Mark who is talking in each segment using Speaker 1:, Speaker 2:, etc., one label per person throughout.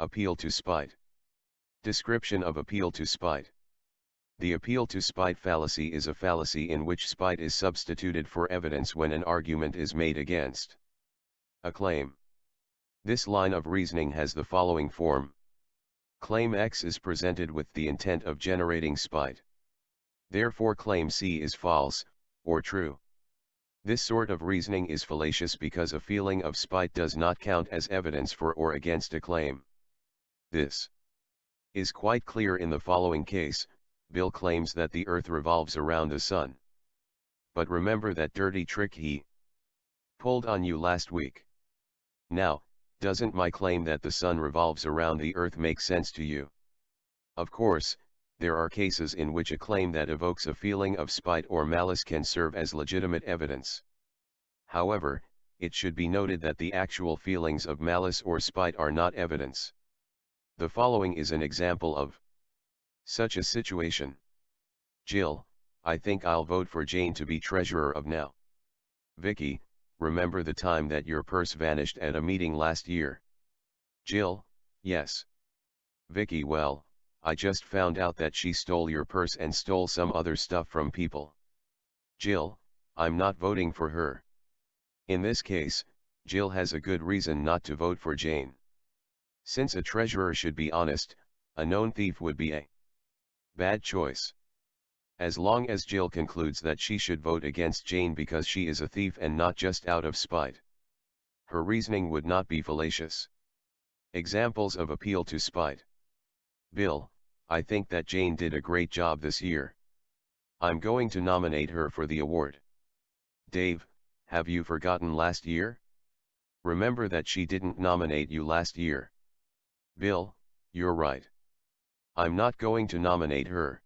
Speaker 1: Appeal to spite. Description of appeal to spite. The appeal to spite fallacy is a fallacy in which spite is substituted for evidence when an argument is made against a claim. This line of reasoning has the following form. Claim X is presented with the intent of generating spite. Therefore claim C is false, or true. This sort of reasoning is fallacious because a feeling of spite does not count as evidence for or against a claim. This is quite clear in the following case. Bill claims that the earth revolves around the sun. But remember that dirty trick he pulled on you last week. Now, doesn't my claim that the sun revolves around the earth make sense to you? Of course, there are cases in which a claim that evokes a feeling of spite or malice can serve as legitimate evidence. However, it should be noted that the actual feelings of malice or spite are not evidence. The following is an example of such a situation. Jill, I think I'll vote for Jane to be treasurer of now. Vicky, remember the time that your purse vanished at a meeting last year? Jill, yes. Vicky, well, I just found out that she stole your purse and stole some other stuff from people. Jill, I'm not voting for her. In this case, Jill has a good reason not to vote for Jane. Since a treasurer should be honest, a known thief would be a bad choice. As long as Jill concludes that she should vote against Jane because she is a thief and not just out of spite, her reasoning would not be fallacious. Examples of appeal to spite. Bill, I think that Jane did a great job this year. I'm going to nominate her for the award. Dave, have you forgotten last year? Remember that she didn't nominate you last year. Bill, you're right. I'm not going to nominate her.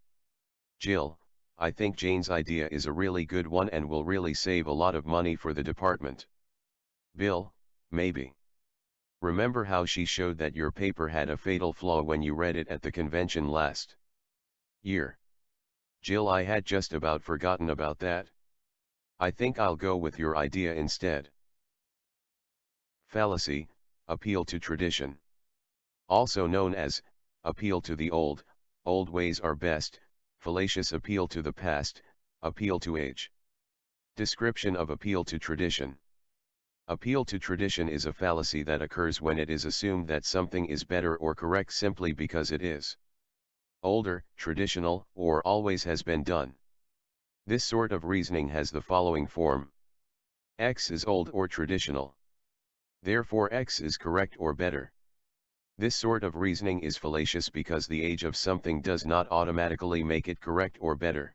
Speaker 1: Jill, I think Jane's idea is a really good one and will really save a lot of money for the department. Bill, maybe. Remember how she showed that your paper had a fatal flaw when you read it at the convention last year? Jill, I had just about forgotten about that. I think I'll go with your idea instead. Fallacy, appeal to tradition. Also known as appeal to the old ways are best, fallacious appeal to the past, appeal to age. Description of appeal to tradition. Appeal to tradition is a fallacy that occurs when it is assumed that something is better or correct simply because it is older, traditional, or always has been done. This sort of reasoning has the following form. X is old or traditional. Therefore X is correct or better. This sort of reasoning is fallacious because the age of something does not automatically make it correct or better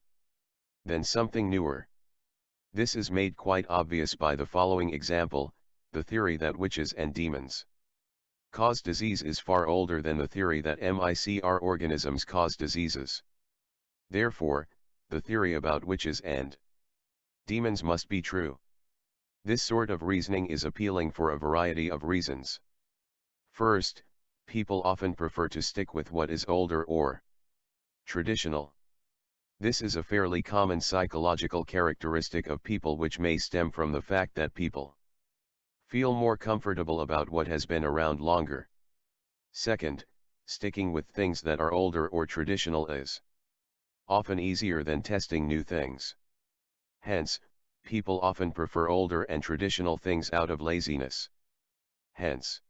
Speaker 1: than something newer. This is made quite obvious by the following example. The theory that witches and demons cause disease is far older than the theory that MICR organisms cause diseases. Therefore, the theory about witches and demons must be true. This sort of reasoning is appealing for a variety of reasons. First, people often prefer to stick with what is older or traditional. This is a fairly common psychological characteristic of people which may stem from the fact that people feel more comfortable about what has been around longer. Second, sticking with things that are older or traditional is often easier than testing new things. Hence, people often prefer older and traditional things out of laziness. Hence,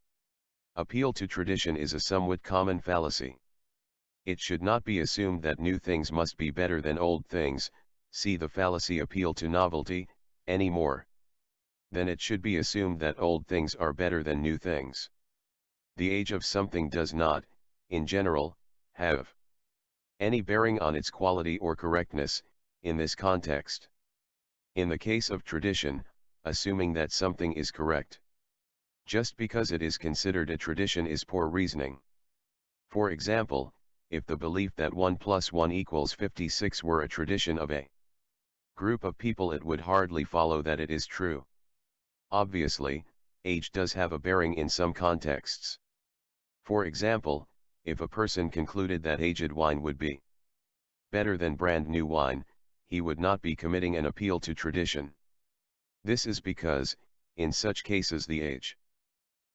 Speaker 1: appeal to tradition is a somewhat common fallacy. It should not be assumed that new things must be better than old things, see the fallacy appeal to novelty, any more than it should be assumed that old things are better than new things. The age of something does not, in general, have any bearing on its quality or correctness, in this context. In the case of tradition, assuming that something is correct just because it is considered a tradition is poor reasoning. For example, if the belief that 1 + 1 = 56 were a tradition of a group of people, it would hardly follow that it is true. Obviously, age does have a bearing in some contexts. For example, if a person concluded that aged wine would be better than brand new wine, he would not be committing an appeal to tradition. This is because, in such cases, the age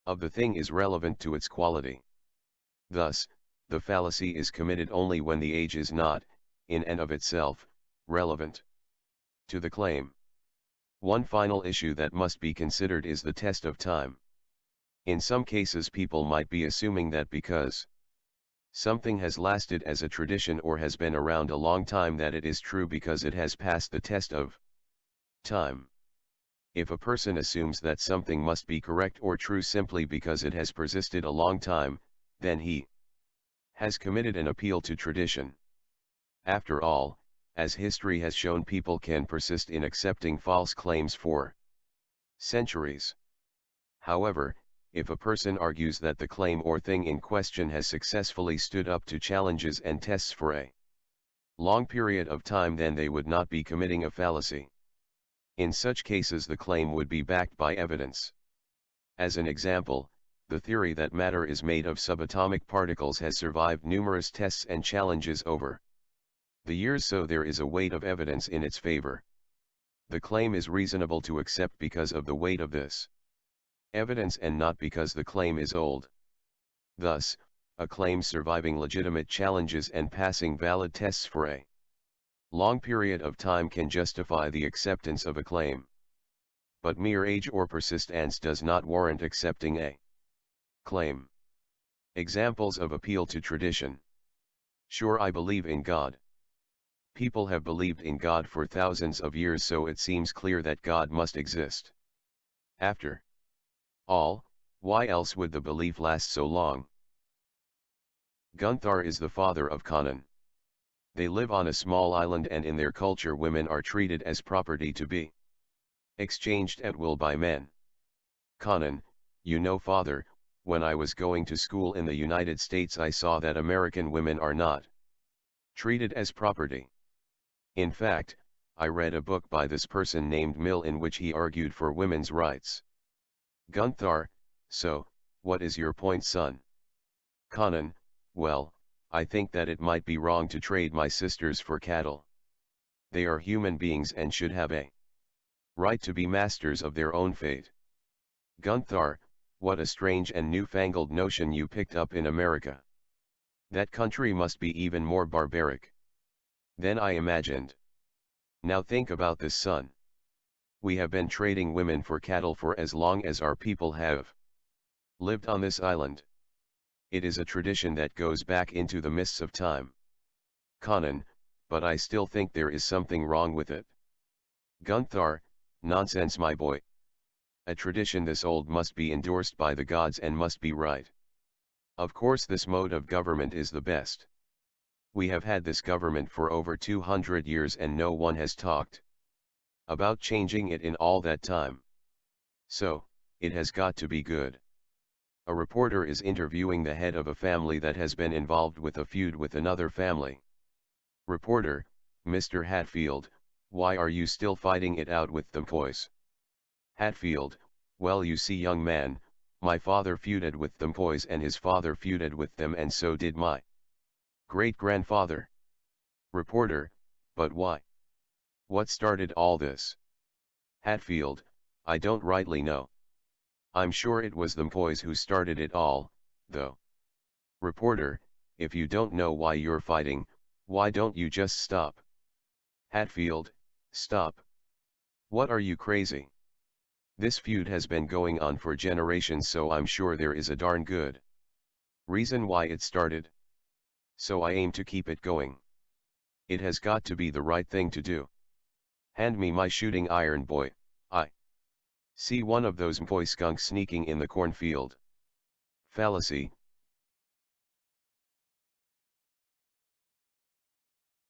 Speaker 1: of the thing is relevant to its quality. Thus, the fallacy is committed only when the age is not, in and of itself, relevant to the claim. One final issue that must be considered is the test of time. In some cases people might be assuming that because something has lasted as a tradition or has been around a long time that it is true because it has passed the test of time. If a person assumes that something must be correct or true simply because it has persisted a long time, then he has committed an appeal to tradition. After all, as history has shown, people can persist in accepting false claims for centuries. However, if a person argues that the claim or thing in question has successfully stood up to challenges and tests for a long period of time, then they would not be committing a fallacy. In such cases the claim would be backed by evidence. As an example, the theory that matter is made of subatomic particles has survived numerous tests and challenges over the years, so there is a weight of evidence in its favor. The claim is reasonable to accept because of the weight of this evidence and not because the claim is old. Thus, a claim surviving legitimate challenges and passing valid tests for a long period of time can justify the acceptance of a claim. But mere age or persistence does not warrant accepting a claim. Examples of appeal to tradition. Sure, I believe in God. People have believed in God for thousands of years, so it seems clear that God must exist. After all, why else would the belief last so long? Gunthar is the father of Kanan. They live on a small island, and in their culture women are treated as property to be exchanged at will by men. Kanan, you know, father, when I was going to school in the United States I saw that American women are not treated as property. In fact, I read a book by this person named Mill in which he argued for women's rights. Gunthar, so, what is your point, son? Kanan, well, I think that it might be wrong to trade my sisters for cattle. They are human beings and should have a right to be masters of their own fate. Gunthar, what a strange and newfangled notion you picked up in America. That country must be even more barbaric than I imagined. Now think about this, son. We have been trading women for cattle for as long as our people have lived on this island. It is a tradition that goes back into the mists of time. Kanan, but I still think there is something wrong with it. Gunthar, nonsense, my boy. A tradition this old must be endorsed by the gods and must be right. Of course this mode of government is the best. We have had this government for over 200 years and no one has talked about changing it in all that time. So, it has got to be good. A reporter is interviewing the head of a family that has been involved with a feud with another family. Reporter, Mr. Hatfield, why are you still fighting it out with them boys? Hatfield, well, you see, young man, my father feuded with them boys and his father feuded with them and so did my great-grandfather. Reporter, but why? What started all this? Hatfield, I don't rightly know. I'm sure it was them boys who started it all, though. Reporter, if you don't know why you're fighting, why don't you just stop? Hatfield, stop. What, are you crazy? This feud has been going on for generations, so I'm sure there is a darn good reason why it started. So I aim to keep it going. It has got to be the right thing to do. Hand me my shooting iron, boy. I see one of those boy skunks sneaking in the cornfield. Fallacy,